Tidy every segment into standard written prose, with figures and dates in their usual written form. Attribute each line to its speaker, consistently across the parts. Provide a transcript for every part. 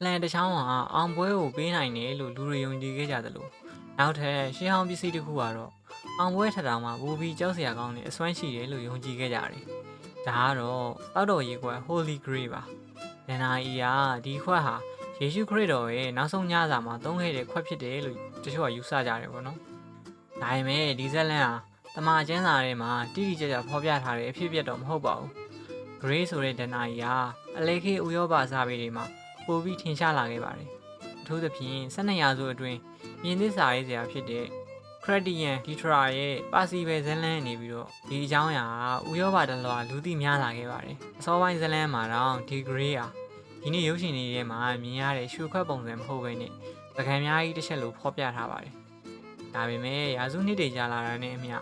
Speaker 1: လန်တချောင်းကအောင်ပွဲကိုပေးနိုင်တယ်လို့လူတွေယုံကြည်ခဲ့ကြသလိုနောက်ထပ်ရှေးဟောင်းပစ္စည်းတစ်ခုကတော့အောင်ပွဲထထောင်မှာဘူဘီကြောက်စရာကောင်းတဲ့အစွမ်းရှိတယ်လို့ယုံကြည်ခဲ့ကြတယ်။ဒါကတော့တောက်တော်ရေခွက် Holy Grail ပါ။ဒန်နာအီကဒီခွက်ဟာယေရှုခရစ်တော်ရဲ့နောက်ဆုံးညစာမှာသုံးခဲ့တဲ့ခွက်ဖြစ်တယ်လို့တချို့ကယူဆကြတယ်ပေါ့နော်။ဒါပေမဲ့ဒီဇက်လန်ဟာတမန်ကျမ်းစာထဲမှာတိတိကျကျဖော်ပြထားတဲ့အဖြစ်အပျက်တော့မဟုတ်ပါဘူး။ Grail ဆိုတဲ့ဒန်နာအီကအလဲခေဥရောပစာပေတွေမှာပိုပြီးထင်ရှားလာခဲ့ပါတယ်။အထူးသဖြင့်12ရာစုအတွင်းမြင်းသစ္စာရေးစရာဖြစ်တဲ့ခရတီယန်ဒီထရာရဲ့ပါစီဘယ်ဇလန်နေပြီးတော့ဒီအကြောင်းအရာဥရောပတလွှာလူသိများလာခဲ့ပါတယ်။အစောပိုင်းဇလန်မှာတော့ဒီဂရေးဟာဒီနေ့ရုပ်ရှင်တွေထဲမှာမြင်ရတဲ့ရွှေခွက်ပုံစံမဟုတ်ဘဲနဲ့ပကံများကြီးတစ်ချက်လိုဖော်ပြထားပါတယ်။ဒါပေမဲ့ရာစုနှစ်တွေကြာလာတာနဲ့အမျှ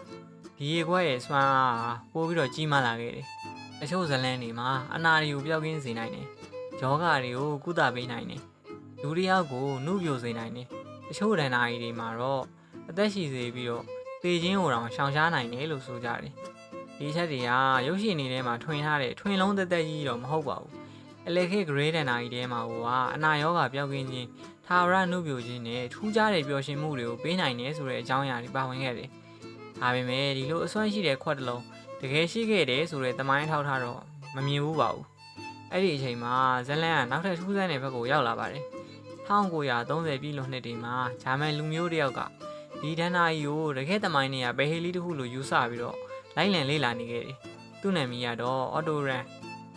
Speaker 1: ဒီရေခွက်ရဲ့စွမ်းအားပိုပြီးတော့ကြီးမားလာခဲ့တယ်။တချို့ဇလန်တွေမှာအနာတွေကိုပျောက်ကင်းစေနိုင်တယ်။ယောဂတွေကိုကုသပေးနိုင်တယ်။လူတစ်ယောက်ကိုနှုတ်ပြစေနိုင်တယ်။တချို့ဒဏ္ဍာရီတွေမှာတော့အသက်ရှည်စေပြီးတော့သေခြင်းကိုတောင်ရှောင်ရှားနိုင်တယ်လို့ဆိုကြတယ်။ဒီချက်တွေကရုပ်ရှင်တွေထဲမှာထွင်ထားတဲ့ထွင်လုံးသက်သက်ကြီးတော့မဟုတ်ပါဘူး။အလေခေဂရေးဒဏ္ဍာရီထဲမှာကအနာရောဂါပျောက်ကင်းခြင်းထာဝရနှုတ်ပြခြင်းနဲ့ထူးခြားတဲ့ပျော်ရွှင်မှုတွေကိုပေးနိုင်တယ်ဆိုတဲ့အကြောင်းအရာတွေပါဝင်ခဲ့တယ်။ဒါပေမဲ့ဒီလိုအစွမ်းရှိတဲ့ခွက်တစ်လုံးတကယ်ရှိခဲ့တယ်ဆိုတဲ့သမိုင်းထောက်ထားတော့မမြင်ဘူးပါဘူး။အဲ့ဒီအချိန်မှာဇလန်ကနောက်ထပ်ထူးဆန်းတဲ့ဘက်ကိုရောက်လာပါတယ်။1930ပြည်လွန်နှစ်တွေမှာဂျာမန်လူမျိုးတစ်ယောက်ကဒီဒဏ္ဍာရီကိုတကယ်သမိုင်းနေရဘယ်ဟေလီတစ်ခုလိုယူဆပြီးတော့လိုက်လံလေ့လာနေခဲ့တယ်။သူ့နာမည်ကတော့အော်တိုရန်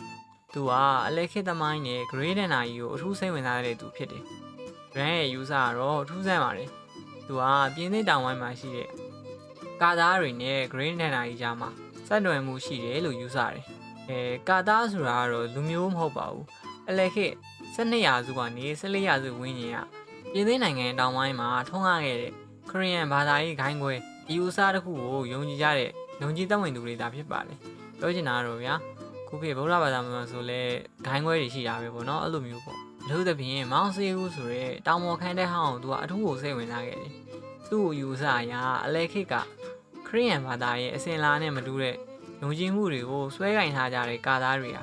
Speaker 1: ။သူကအလက်ခေတ်သမိုင်းနဲ့ဂရေးဒဏ္ဍာရီကိုအထူးစိတ်ဝင်စားတဲ့သူဖြစ်တယ်။ရန်ရဲ့ယူဆကတော့ထူးဆန်းပါတယ်။သူကပြင်းသစ်တောင်ပိုင်းမှာရှိတဲ့ကာသားတွေနဲ့ဂရေးဒဏ္ဍာရီကြားမှာစက်တွယ်မှုရှိတယ်လို့ယူဆတယ်။ကာသားဆိုတာကတော့လူမျိုးမဟုတ်ပါဘူး။အလက်ခေတ်12ရာစုကနေ14ရာစုဝန်းကျင်ကပြည်သစ်နိုင်ငံတောင်ပိုင်းမှာထွန်းကားခဲ့တဲ့ခရီးယန်ဘာသာရေးဂိုင်းခွဲဒီဥစားတစ်ခုကိုယုံကြည်ကြတဲ့ယုံကြည်သက်ဝင်သူတွေဒါဖြစ်ပါလေပြောချင်တာတော့ဗျာခုခေတ်ဗုဒ္ဓဘာသာမှာဆိုလဲဂိုင်းခွဲတွေရှိတာပဲပေါ့နော်အဲ့လိုမျိုးပေါ့အထူးသဖြင့်မောင်စေဦးဆိုတဲ့တောင်ပေါ်ခန်းတဲ့ဟောင်းကိုသူကအထူးကိုစိတ်ဝင်စားခဲ့တယ်သူ့ကိုယူဆရာအလဲခေတ်ကခရီးယန်ဘာသာရဲ့အစဉ်လာနဲ့မတူတဲ့ယုံကြည်မှုတွေကိုဆွဲကင်ထားကြတဲ့ကာသားတွေဟာ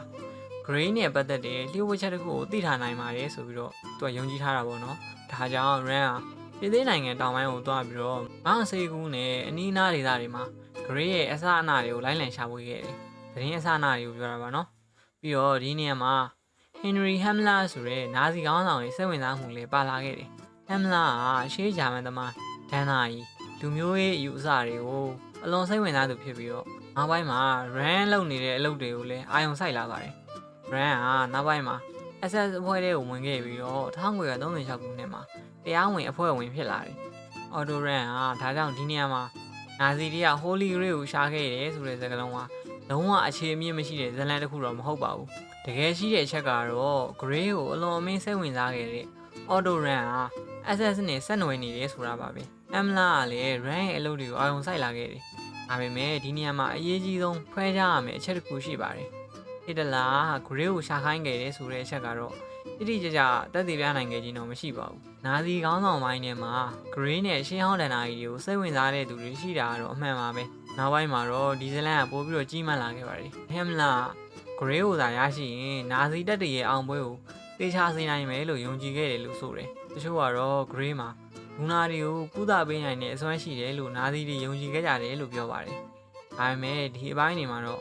Speaker 1: ဂရိနဲ့ပတ်သက်တဲ့လျှို့ဝှက်ချက်တစ်ခုကိုသိထားနိုင်ပါတယ်ဆိုပြီးတော့သူကယုံကြည်ထားတာပေါ့နော်ဒါကြောင့် RAN ဟာပြည်သေးနိုင်ငံတောင်ပိုင်းကိုသွားပြီးတော့မောင်စေကူးနဲ့အနီးနားဒေသတွေမှာဂရေးရဲ့အစအနတွေကိုလိုက်လံရှာဖွေခဲ့တယ်။သတင်းအစအနတွေကိုပြောတာပါနော်။ပြီးတော့ဒီနေရာမှာ Henry Himmler ဆိုတဲ့နာဇီခေါင်းဆောင်ရဲ့စိတ်ဝင်စားမှုလေးပါလာခဲ့တယ်။ Himmler ကရှေးဂျာမန်သမားဒန်နာကြီးလူမျိုးရေးအယူအဆတွေကိုအလွန်စိတ်ဝင်စားသူဖြစ်ပြီးတော့နောက်ပိုင်းမှာ RAN လုပ်နေတဲ့အလုပ်တွေကိုလည်းအာရုံစိုက်လာပါတယ်။ RAN ကနောက်ပိုင်းမှာ SS အဖွဲ့ထဲကိုဝင်ခဲ့ပြီးတော့1936ခုနှစ်မှာတရားဝင်အဖွဲ့ဝင်ဖြစ်လာတယ်။အော်တိုရန်ကဒါကြောင့်ဒီနေရာမှာနာဇီတွေက Holy Grail ကိုရှာခဲ့တယ်ဆိုတဲ့စကားလုံးကလုံးဝအခြေအမြစ်မရှိတဲ့ဇာတ်လမ်းတစ်ခုတော့မဟုတ်ပါဘူး။တကယ်ရှိတဲ့အချက်ကတော့ Grail ကိုအလွန်အမင်းစိတ်ဝင်စားခဲ့တဲ့အော်တိုရန်က SS နဲ့ဆက်နွယ်နေတယ်ဆိုတာပါပဲ။ Amla ကလည်း RAN ရဲ့အလုပ်တွေကိုအာရုံစိုက်လာခဲ့တယ်။ဒါပေမဲ့ဒီနေရာမှာအရေးကြီးဆုံးဖွဲခြားရမယ့်အချက်တစ်ခုရှိပါတယ်။ဟစ်တလာက Grail ကိုရှာခိုင်းခဲ့တယ်ဆိုတဲ့အချက်ကတော့တိတိကျကျတက်တည်ပြနိုင်ခဲ့ခြင်းတော့မရှိပါဘူး။နာဇီခေါင်းဆောင်ပိုင်းထဲမှာဂရေးနဲ့ရှင်းဟောင်းဒဏ္ဍာရီတွေကိုစိတ်ဝင်စားတဲ့သူတွေရှိတာကတော့အမှန်ပါပဲ။နောက်ပိုင်းမှာတော့ဒီဇလန်ကပို့ပြီးတော့ကြီးမားလာခဲ့ပါတယ်။ဟမ်လာဂရေးကိုသာရရှိရင်နာဇီတပ်တွေရဲ့အောင်ပွဲကိုတေချာစေနိုင်မယ်လို့ယုံကြည်ခဲ့တယ်လို့ဆိုတယ်။တချို့ကတော့ဂရေးမှာလူနာတွေကိုကုသပေးနိုင်တဲ့အစွမ်းရှိတယ်လို့နာဇီတွေယုံကြည်ခဲ့ကြတယ်လို့ပြောပါတယ်။ဒါပေမဲ့ဒီအပိုင်းတွေမှာတော့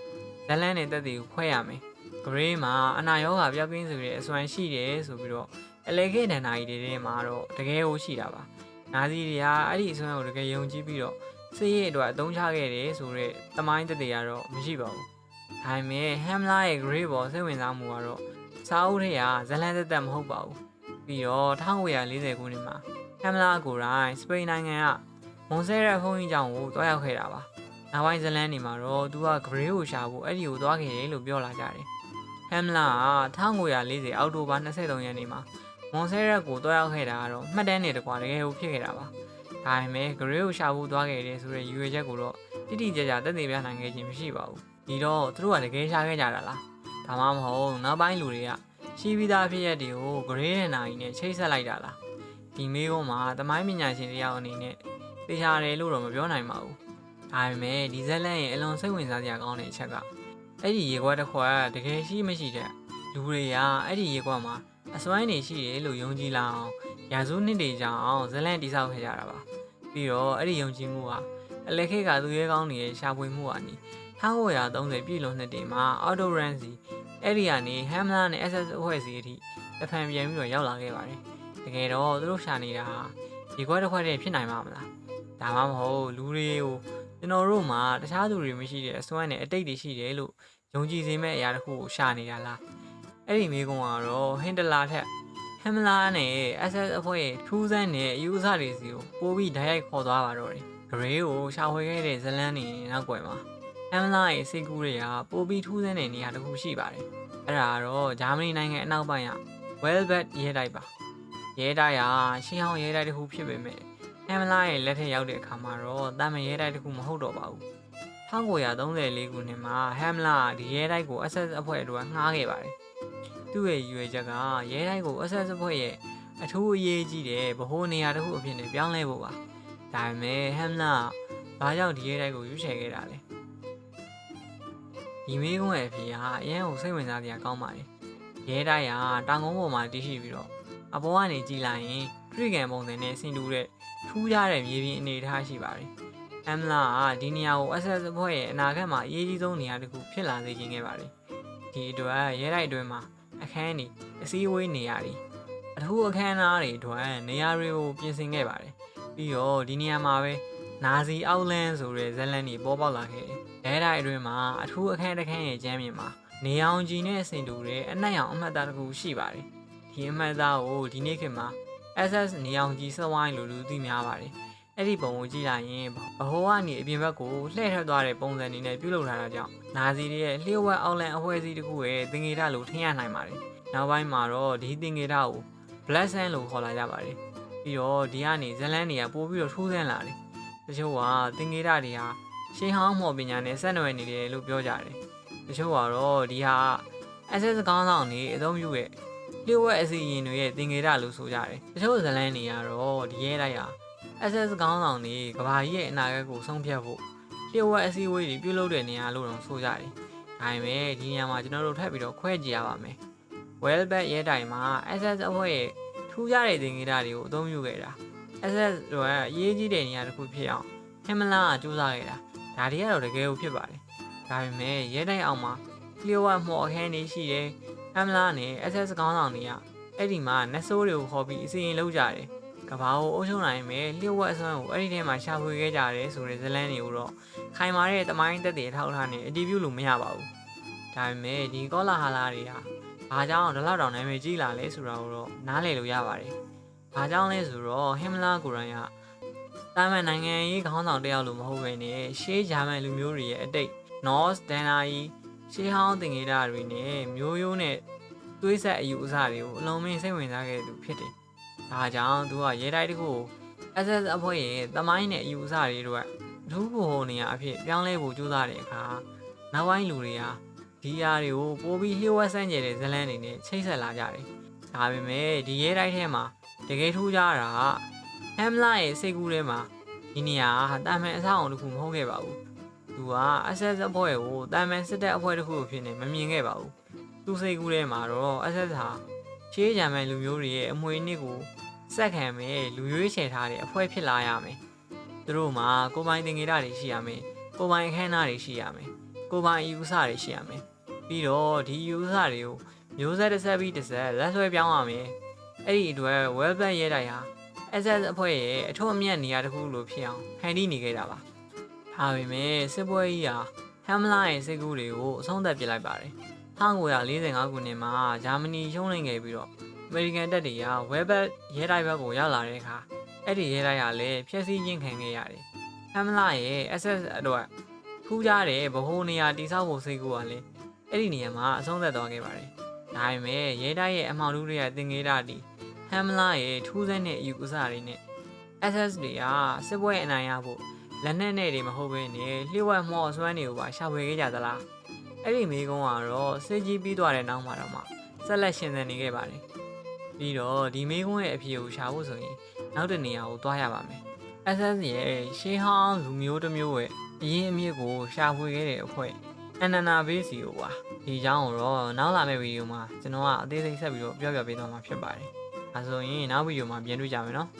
Speaker 1: ဇလန်နဲ့တပ်တွေကိုခွဲရမယ်။ဂရေးမှာအနာရောဂါပျောက်ကင်းစေတဲ့အစွမ်းရှိတယ်ဆိုပြီးတော့အလေခေဒဏ္ဍာရီတွေထဲမှာတော့တကယ်ကိုရှိတာပါနာဇီတွေကအဲ့ဒီအစွမ်းကိုတကယ်ယုံကြည်ပြီးတော့စစ်ရေးအတွက်အသုံးချခဲ့တယ်ဆိုတော့တမိုင်းသက်သေကတော့မရှိပါဘူးဒါပေမဲ့ဟမ်လာရဲ့ grade ပေါ်စိတ်ဝင်စားမှုကတော့စာအုပ်ထဲကဇလန်သက်သက်မဟုတ်ပါဘူးပြီးတော့1940ခုနှစ်မှာဟမ်လာကိုယ်တိုင်စပိန်နိုင်ငံကမွန်ဆဲရက်ဖုန်းကြီးကျောင်းကိုတွားရောက်ခဲ့တာပါနောက်ပိုင်းဇလန်တွေမှာတော့သူက grade ကိုရှာဖို့အဲ့ဒီကိုတွားခဲ့တယ်လို့ပြောလာကြတယ်ဟမ်လာက1940အောက်တိုဘာ23ရက်နေ့မှာမွန်ဆဲရက်ကိုတွားရောက်ခဲ့တာကတော့မှတ်တမ်းတွေတကွာတကယ်ကိုဖြစ်ခဲ့တာပါဒါပေမဲ့ grade ကိုရှာဖို့တွားခဲ့တယ်ဆိုတဲ့ရွေချက်ကိုတော့တိတိကျကျသက်သေပြနိုင်ခဲ့ခြင်းမရှိပါဘူးဒီတော့သူတို့ကတကယ်ရှာခဲ့ကြတာလားဒါမှမဟုတ်နောက်ပိုင်းလူတွေကရှိပြီးသားဖြစ်ရက်တွေကို grade နဲ့နိုင်နဲ့ချိတ်ဆက်လိုက်တာလားဒီမေးခွန်းမှာသမိုင်းပညာရှင်တယောက်အနေနဲ့သိချတယ်လို့တော့မပြောနိုင်ပါဘူးဒါပေမဲ့ဒီဇက်လန်ရဲ့အလွန်စိတ်ဝင်စားစရာကောင်းတဲ့အချက်ကအဲ့ဒီရေခွက်တစ်ခွက်တကယ်ရှိမရှိတဲ့လူတွေကအဲ့ဒီရေခွက်မှာ အစွမ်းနေရှိတယ်လို့ယုံကြည်လာအောင်ရာစုနှစ်တွေကြောင်းဇလန်တိဆောက်ခဲ့ကြတာပါပြီးတော့အဲ့ဒီယုံကြည်မှုဟာအလက်ခေတ်ကသူရဲကောင်းတွေရဲ့ရှာဖွေမှုဟာနီ1930ပြည့်လွန်နှစ်တွေမှာ Otto Ranzi အဲ့ဒီကနေ Hamler နဲ့ SS အဖွဲ့အစည်းအထိတစ်ဖန်ပြန်ပြီးတော့ရောက်လာခဲ့ပါတယ်တကယ်တော့သူတို့ရှာနေတာဟာဒီခွက်တစ်ခွက်တည်းဖြစ်နိုင်မှာမလားဒါမှမဟုတ်လူတွေကိုကျွန်တော်တို့မှာတခြားသူတွေမရှိတဲ့အစွမ်းနဲ့အတိတ်တွေရှိတယ်လို့ယုံကြည်စေမဲ့အရာတစ်ခုကိုရှာနေတာလားအဲ့ဒီမိကုံကတော့ဟင်တလာထက်ဟမ်လာနဲ့ SS အဖွဲ့ရဲ့ထူးဆန်းတဲ့အယူအဆတွေစီကိုပို့ပြီးဓာတ်ရိုက်ခေါ်သွားပါတော့တယ်ဂရေးကိုရှာဖွေခဲ့တဲ့ဇလန်းနေနောက်ွယ်မှာဟမ်လာရဲ့စိတ်ကူးတွေကပို့ပြီးထူးဆန်းတဲ့နေရာတစ်ခုရှိပါတယ်အဲ့ဒါကတော့ဂျာမနီနိုင်ငံအနောက်ပိုင်းက Velvet ရဲတိုက်ပါရဲတိုက်ဟာရှေးဟောင်းရဲတိုက်တစ်ခုဖြစ်ပေမဲ့ဟမ်လာရဲ့လက်ထက်ရောက်တဲ့အခါမှာတော့တာမန်ရဲတိုက်တစ်ခုမဟုတ်တော့ပါဘူး1934ခုနှစ်မှာဟမ်လာဒီရဲတိုက်ကို SS အဖွဲ့အတွက်ငှားခဲ့ပါတယ်သူ့ရဲ့ရွေချက်ကရဲတိုက်ကို SS အဖွဲ့ရဲ့အထူးအရေးကြီးတဲ့ဗဟိုနေရာတစ်ခုအဖြစ်နဲ့ပြောင်းလဲဖို့ပါဒါပေမဲ့ဟမ်လာဘာကြောင့်ဒီရဲတိုက်ကိုရွေးချယ်ခဲ့တာလဲဒီမေးခွန်းရဲ့အဖြေဟာအရင်ကစိတ်ဝင်စားစရာကောင်းပါတယ်ရဲတိုက်ဟာတောင်ကုန်းပေါ်မှာတည်ရှိပြီးတော့အပေါ်ကနေကြည့်လိုက်ရင်ထရီကန်ပုံစံနဲ့ဆင်တူတဲ့ထူးခြားတဲ့မြေပြင်အနေအထားရှိပါတယ်ဟမ်လာကဒီနေရာကို SS အဖွဲ့ရဲ့အနာဂတ်မှာအရေးကြီးဆုံးနေရာတစ်ခုဖြစ်လာစေခြင်းခဲ့ပါတယ်ဒီအတွက်ရဲတိုက်အတွင်းမှာအခန်းတွေအစည်းအဝေးနေရာတွေအထူးအခမ်းအနားတွေအတွက်နေရာတွေကိုပြင်ဆင်ခဲ့ပါတယ်ပြီးတော့ဒီနေရာမှာပဲနာဇီအောက်လန်ဆိုတဲ့ဇက်လန်တွေပေါ်ပေါက်လာခဲ့တယ်ရဲတိုက်အတွင်းမှာအထူးအခန်းတစ်ခန်းရဲ့ကျမ်းပြင်မှာနေအောင်ကြီးနဲ့ဆင်တူတဲ့အနက်ရောင်အမှတ်အသားတစ်ခုရှိပါတယ်ဒီအမှတ်အသားကိုဒီနေ့ခေတ်မှာ SS နေအောင်ကြီးစဝိုင်းလို့လူသိများပါတယ်အဲ့ဒီပုံကိုကြည့်လိုက်ရင်ဘဟိုကနေအပြင်ဘက်ကိုလှည့်ထွက်သွားတဲ့ပုံစံနေနဲ့ပြုလုပ်ထားတာကြောင့်နာဇီတွေရဲ့လျှို့ဝှက်အောက်လန်အဖွဲ့အစည်းတစ်ခုရဲ့သင်္ကေတလို့ထင်ရနိုင်ပါတယ်နောက်ပိုင်းမှာတော့ဒီသင်္ကေတကို Black Sun လို့ခေါ်လာကြပါတယ်ပြီးတော့ဒီကနေဇလန်းတွေကပို့ပြီးတော့ထူးဆန်းလာတယ်တချို့ကသင်္ကေတတွေဟာရှေးဟောင်းမော်ပညာနဲ့ဆက်နွယ်နေတယ်လို့ပြောကြတယ်တချို့ကတော့ဒီဟာ SS ကောင်းဆောင်တွေအသုံးပြုတဲ့လျှို့ဝှက်အစီအရင်တွေရဲ့သင်္ကေတလို့ဆိုကြတယ်တချို့ဇလန်းတွေကတော့ဒီရဲတိုက်ဟာ SS ကောင်းဆောင်တွေကဘာကြီးရဲ့အနာဂတ်ကိုဆုံးဖြတ်ဖို့လျှို့ဝှက်အစည်းအဝေးတွေပြုလုပ်တဲ့နေရာလို့တော့ဆိုကြတယ်ဒါပေမဲ့ဒီနေရာမှာကျွန်တော်တို့ထပ်ပြီးတော့ခွဲကြည့်ရပါမယ် Velvet ရဲတိုက်မှာ SS အဖွဲ့ရဲ့ထူးခြားတဲ့သင်္ကေတတွေကိုအသုံးပြုခဲ့တာ SS တို့ကအရေးကြီးတဲ့နေရာတစ်ခုဖြစ်အောင်ဟမ်လာကစူးစမ်းခဲ့တာဒါတွေကတော့တကယ်ကိုဖြစ်ပါတယ်ဒါပေမဲ့ရဲတိုက်အောင်မှာလျှို့ဝှက်မော်အခန်းတွေရှိတယ်ဟမ်လာနဲ့ SS ကောင်းဆောင်တွေကအဲ့ဒီမှာနက်ဆိုးတွေကိုခေါ်ပြီးအစီအရင်လုပ်ကြတယ်ကဘာကိုအုပ်ချုပ်နိုင်မယ်လျှို့ဝှက်အစွမ်းကိုအဲ့ဒီထဲမှာရှာဖွေခဲ့ကြတယ်ဆိုတဲ့ဇလန်းတွေကိုတော့ခိုင်မာတဲ့တမိုင်းသက်တွေထောက်ထားနေအတည်ပြုလို့မရပါဘူးဒါပေမဲ့ဒီကောလာဟာလာတွေဟာဘာကြောင့်ဒီလောက်တောင်နာမည်ကြီးလာလဲဆိုတာကိုတော့နားလည်လို့ရပါတယ်ဘာကြောင့်လဲဆိုတော့ဟမ်လာကိုရိုင်းကတာမန်နိုင်ငံရေးခေါင်းဆောင်တယောက်လိုမဟုတ်ဘဲနဲ့ရှေးဂျာမန်လူမျိုးတွေရဲ့အတိတ် North ဒန်နာကြီးရှေးဟောင်းသင်္ကေတတွေနဲ့မျိုးရိုးနဲ့သွေးဆက်အယူအဆတွေကိုအလုံးမင်းစိတ်ဝင်စားခဲ့သူဖြစ်တယ်ဒါကြောင့်သူကရဲတိုက်တစ်ခုကို SS အဖွဲ့ရဲ့သမိုင်းနဲ့အယူအဆတွေတို့ကအထူးဘိုနေရာအဖြစ်ပြောင်းလဲဖို့ကြိုးစားတဲ့အခါနောက်ပိုင်းလူတွေဟာဒီအရာတွေကိုပိုပြီးလျှို့ဝှက်ဆန်းကျယ်တဲ့ဇလန်းတွေနဲ့ချိတ်ဆက်လာကြတယ်။ဒါပေမဲ့ဒီရဲတိုက်ထဲမှာတကယ်ထူးခြားတာကဟမ်လာရဲ့စိတ်ကူးထဲမှာဒီနေရာကတာမန်အဆောက်အအုံတစ်ခုမဟုတ်ခဲ့ပါဘူး။သူက SS အဖွဲ့ကိုတာမန်စစ်တပ်အဖွဲ့တစ်ခုအဖြစ်နဲ့မမြင်ခဲ့ပါဘူး။သူစိတ်ကူးထဲမှာတော့ SS ဟာရှေးဂျာမန်လူမျိုးတွေရဲ့အမွေအနှစ်ကိုစက်ခံမဲ့လူရွေးချယ်ထားတဲ့အဖွဲ့ဖြစ်လာရမယ်။သူတို့မှာကိုယ်ပိုင်သင်္ကေတတွေရှိရမယ်။ကိုယ်ပိုင်အခမ်းအနားတွေရှိရမယ်။ကိုယ်ပိုင်ယူဆတွေရှိရမယ်။ပြီးတော့ဒီယူဆတွေကိုမျိုးဆက်တစ်ဆက်ပြီးတစ်ဆက်လက်ဆွဲပြောင်းရမယ်။အဲ့ဒီအတွက် Velvet ရဲတိုက်ဟာ SS အဖွဲ့ရဲ့အထွတ်အမြတ်နေရာတစ်ခုလိုဖြစ်အောင်ဖန်တီးနေခဲ့တာပါ။ဒါပေမဲ့စစ်ပွဲကြီးဟာဟမ်လာရဲ့စစ်ကူးတွေကိုအဆုံးသတ်ပစ်လိုက်ပါတယ်။1945ခုနှစ်မှာဂျာမနီရှုံးနိမ့်ခဲ့ပြီးတော့အမေရိကန်တပ်တွေက Velvet ရဲတိုက်ဘက်ကိုရောက်လာတဲ့အခါအဲ့ဒီရဲတိုက်ကလည်းဖျက်ဆီးခြင်းခံခဲ့ရတယ်။ဟမ်လာရဲ့ SS အတွက်ထူးခြားတဲ့ဗဟိုနေရာတိစောက်ဖို့စိတ်ကူကလည်းအဲ့ဒီနေရာမှာအဆုံးသတ်သွားခဲ့ပါတယ်။ဒါပေမဲ့ရဲတိုက်ရဲ့အမှောင်ထုတွေရဲ့သင်္ကေတတီဟမ်လာရဲ့ထူးဆန်းတဲ့အယူအဆတွေနဲ့ SS တွေကစစ်ပွဲအနိုင်ရဖို့လက်နက်နဲ့တွေမဟုတ်ဘဲနဲ့လျှို့ဝှက်မော်အစွမ်းတွေကိုပါရှာဖွေခဲ့ကြသလား။အဲ့ဒီမိကုန်းကတော့စစ်ကြီးပြီးသွားတဲ့နောက်မှာတော့မှဆက်လက်ရှင်သန်နေခဲ့ပါတယ်။ပြီးတော့ဒီမိကုန်းရဲ့အဖြေကိုရှာဖို့ဆိုရင်နောက်တစ်နေရာကိုသွားရပါမယ်။ SS ရဲ့ရှေးဟောင်းလူမျိုးတစ်မျိုးရဲ့အရင်အမြစ်ကိုရှာဖွေခဲ့တဲ့အဖွဲ့ အန်နနာဘေးစီကိုပါဒီအကြောင်းကိုတော့နောက်လာမယ့်ဗီဒီယိုမှာကျွန်တော်ကအသေးစိတ်ဆက်ပြီးတော့ပြောပြပေးသွားမှာဖြစ်ပါတယ်။ဒါဆိုရင်နောက်ဗီဒီယိုမှာပြန်တွေ့ကြမယ်နော်။